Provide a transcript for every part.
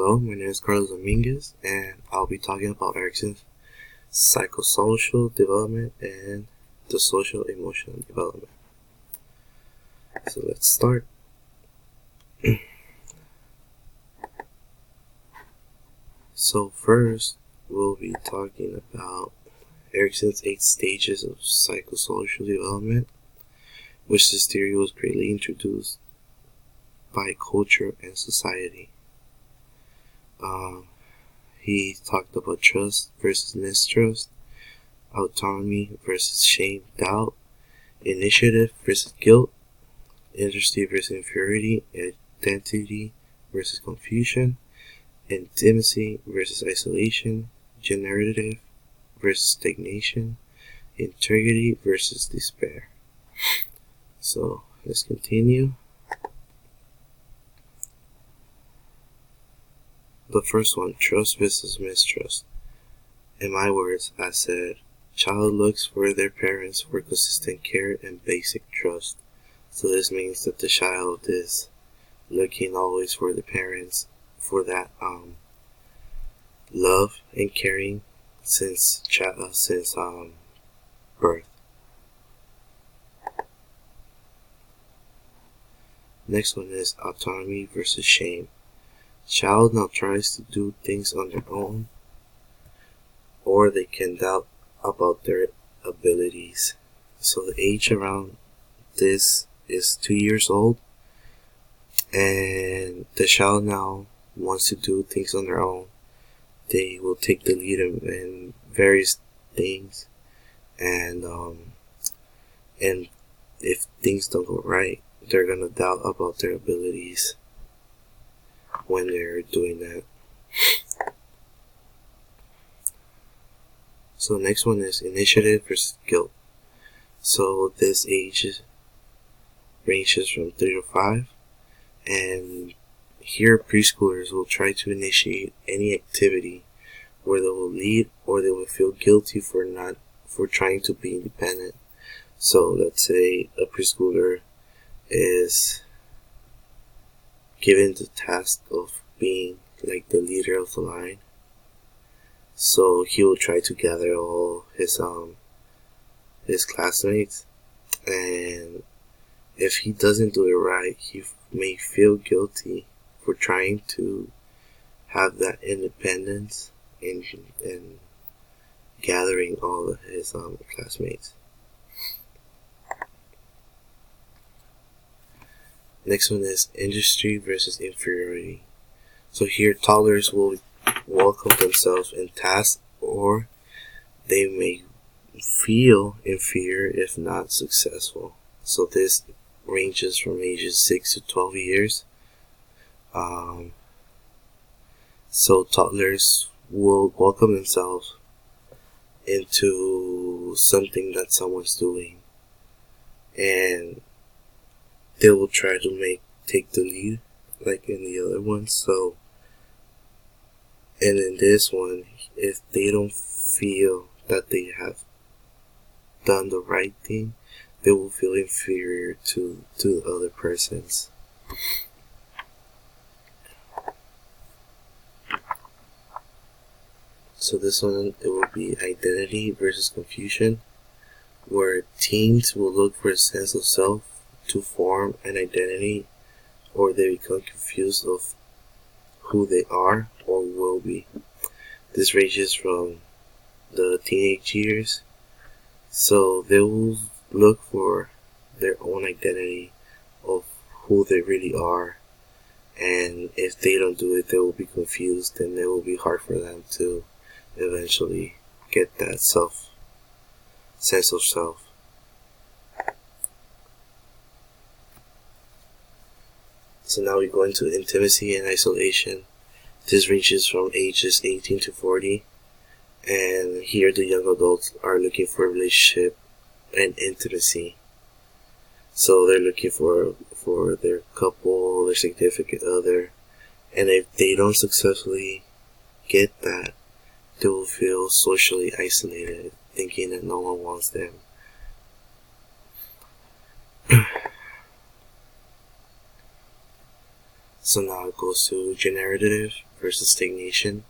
Hello, my name is Carlos Dominguez, and I'll be talking about Eriksons' psychosocial development and the social emotional development. So let's start. So first, we'll be talking about Eriksons' 8 stages of psychosocial development, which this theory was greatly introduced by culture and society. He talked about trust versus mistrust, autonomy versus shame, doubt, initiative versus guilt, industry versus inferiority, identity versus confusion, intimacy versus isolation, generative versus stagnation, integrity versus despair. So let's continue. The first one, trust versus mistrust. In my words, I said, child looks for their parents for consistent care and basic trust. So this means that the child is looking always for the parents for that love and caring since birth. Next one is autonomy versus shame. Child now tries to do things on their own, or they can doubt about their abilities. So the age around this is 2 years old, and the child now wants to do things on their own. They will take the lead in various things, and if things don't go right, they're gonna doubt about their abilities when they're doing that. So next one is initiative versus guilt. So this age ranges from 3 to 5, and here preschoolers will try to initiate any activity where they will lead or they will feel guilty for trying to be independent. So let's say a preschooler is given the task of being like the leader of the line. So he will try to gather all his classmates, and if he doesn't do it right, he may feel guilty for trying to have that independence in gathering all of his classmates. Next one is industry versus inferiority. So here toddlers will welcome themselves in tasks, or they may feel inferior if not successful. So this ranges from ages 6 to 12 years. So toddlers will welcome themselves into something that someone's doing, and they will try to take the lead like in the other one. So, and in this one, if they don't feel that they have done the right thing, they will feel inferior to the other persons. So this one, it will be identity versus confusion, where teens will look for a sense of self to form an identity, or they become confused of who they are or will be. This ranges from the teenage years, so they will look for their own identity of who they really are, and if they don't do it, they will be confused, and it will be hard for them to eventually get that sense of self. So now we go into intimacy and isolation. This ranges from ages 18 to 40, and here the young adults are looking for a relationship and intimacy. So they're looking for their couple, their significant other, and if they don't successfully get that, they will feel socially isolated, thinking that no one wants them. So now it goes to generative versus stagnation.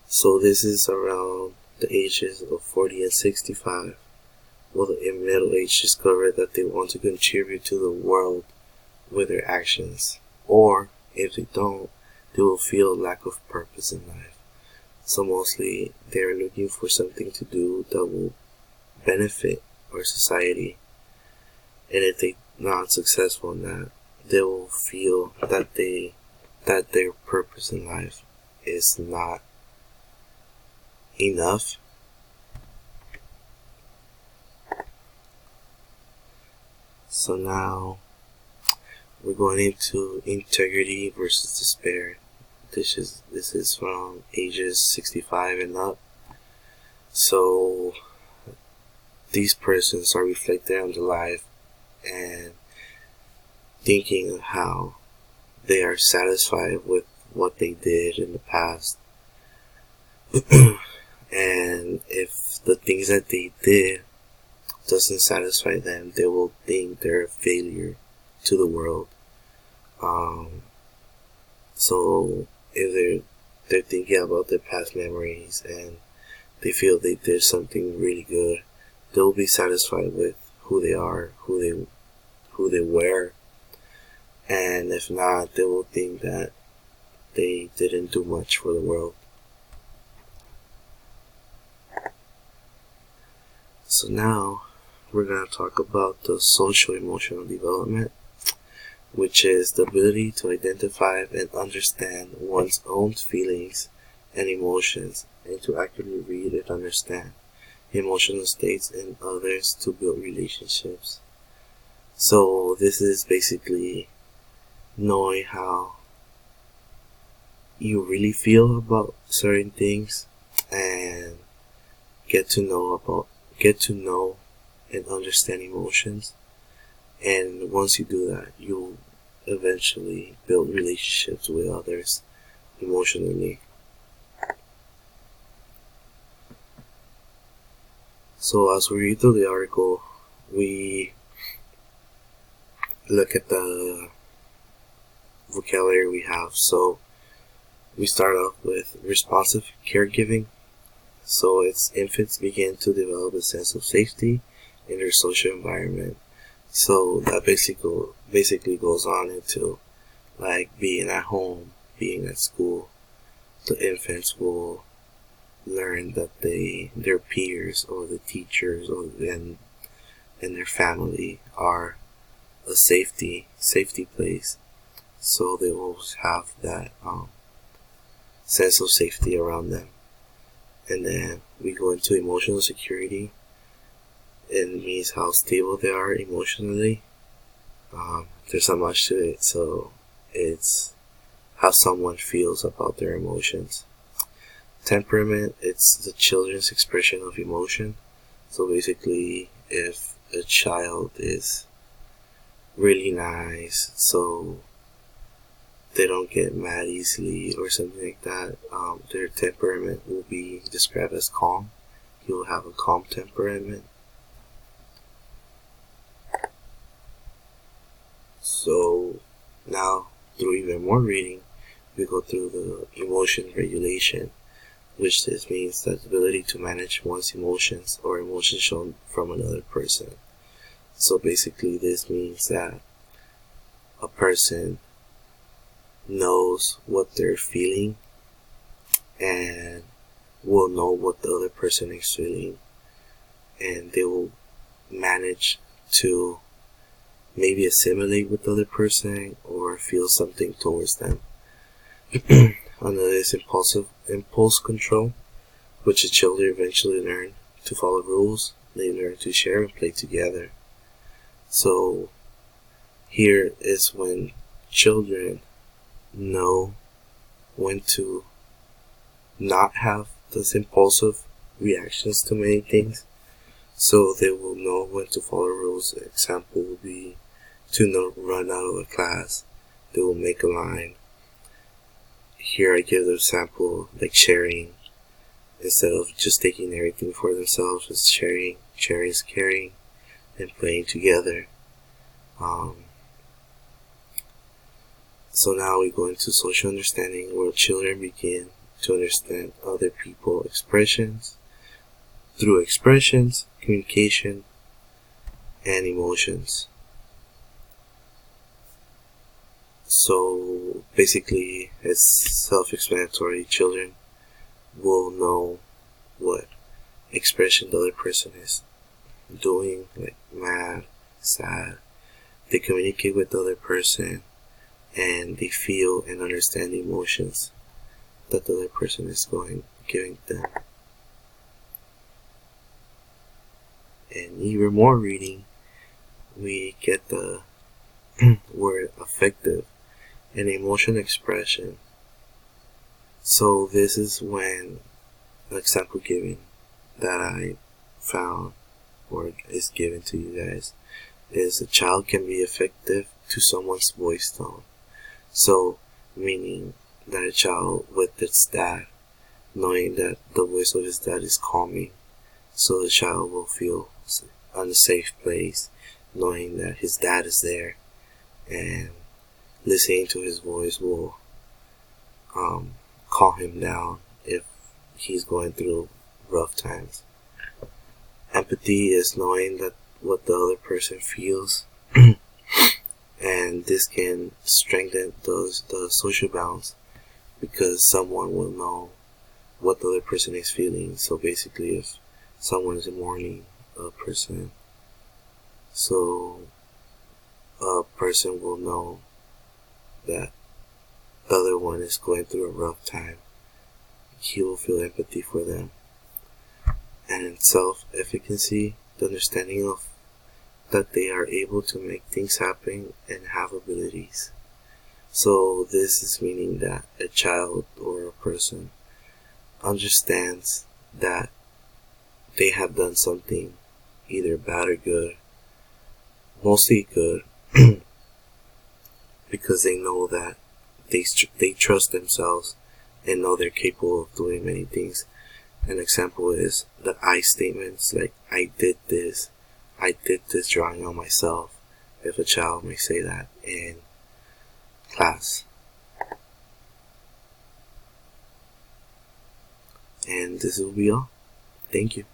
So this is around the ages of 40 and 65. Well, in middle age discover that they want to contribute to the world with their actions, or if they don't, they will feel a lack of purpose in life. So mostly they're looking for something to do that will benefit our society, and if they're not successful in that, they will feel that their purpose in life is not enough. So now we're going into integrity versus despair. This is from ages 65 and up. So these persons are reflecting on the life and thinking of how they are satisfied with what they did in the past. And if the things that they did doesn't satisfy them, they will think they're a failure to the world. So if they're thinking about their past memories and they feel they did something really good, they'll be satisfied with who they are, who they were, and if not, they will think that they didn't do much for the world. So now we're going to talk about the social emotional development, which is the ability to identify and understand one's own feelings and emotions, and to accurately read and understand emotional states in others to build relationships. So this is basically knowing how you really feel about certain things and get to know and understand emotions. And once you do that, you'll eventually build relationships with others emotionally. So as we read through the article, we look at the vocabulary we have. So we start off with responsive caregiving. So it's infants begin to develop a sense of safety in their social environment. So that basically goes on into like being at home, being at school. The infants will learn that their peers or the teachers and their family are a safety place. So they will have that sense of safety around them. And then we go into emotional security. It means how stable they are emotionally. There's not much to it, so it's how someone feels about their emotions. Temperament, it's the children's expression of emotion. So basically, if a child is really nice, so they don't get mad easily or something like that, their temperament will be described as calm. You'll have a calm temperament. So now, through even more reading, we go through the emotion regulation, which this means that the ability to manage one's emotions or emotions shown from another person. So basically this means that a person knows what they're feeling and will know what the other person is feeling, and they will manage to maybe assimilate with the other person or feel something towards them. Another is impulse control, which the children eventually learn to follow rules. They learn to share and play together. So here is when children know when to not have those impulsive reactions to many things. So they will know when to follow rules. An example would be to not run out of the class. They will make a line. Here I give the example like sharing. Instead of just taking everything for themselves, it's sharing is caring, and playing together. So now we go into social understanding, where children begin to understand other people's expressions through expressions, communication, and emotions. So basically, it's self-explanatory. Children will know what expression the other person is doing, like mad, sad. They communicate with the other person, and they feel and understand the emotions that the other person is giving them. And even more reading, we get the word affective and emotion expression. So this is when an example given that I found or is given to you guys is a child can be affective to someone's voice tone. So meaning that a child with its dad, knowing that the voice of his dad is calming, so the child will feel in a safe place, knowing that his dad is there, and listening to his voice will calm him down if he's going through rough times. Empathy is knowing that what the other person feels, and this can strengthen the social bonds because someone will know what the other person is feeling. So basically, if someone is mourning a person, so a person will know that the other one is going through a rough time. He will feel empathy for them. And self-efficacy, the understanding of that they are able to make things happen and have abilities. So this is meaning that a child or a person understands that they have done something either bad or good, mostly good, because they know that they trust themselves and know they're capable of doing many things. An example is the I statements, like I did this drawing on myself, if a child may say that in class. And this will be all. Thank you.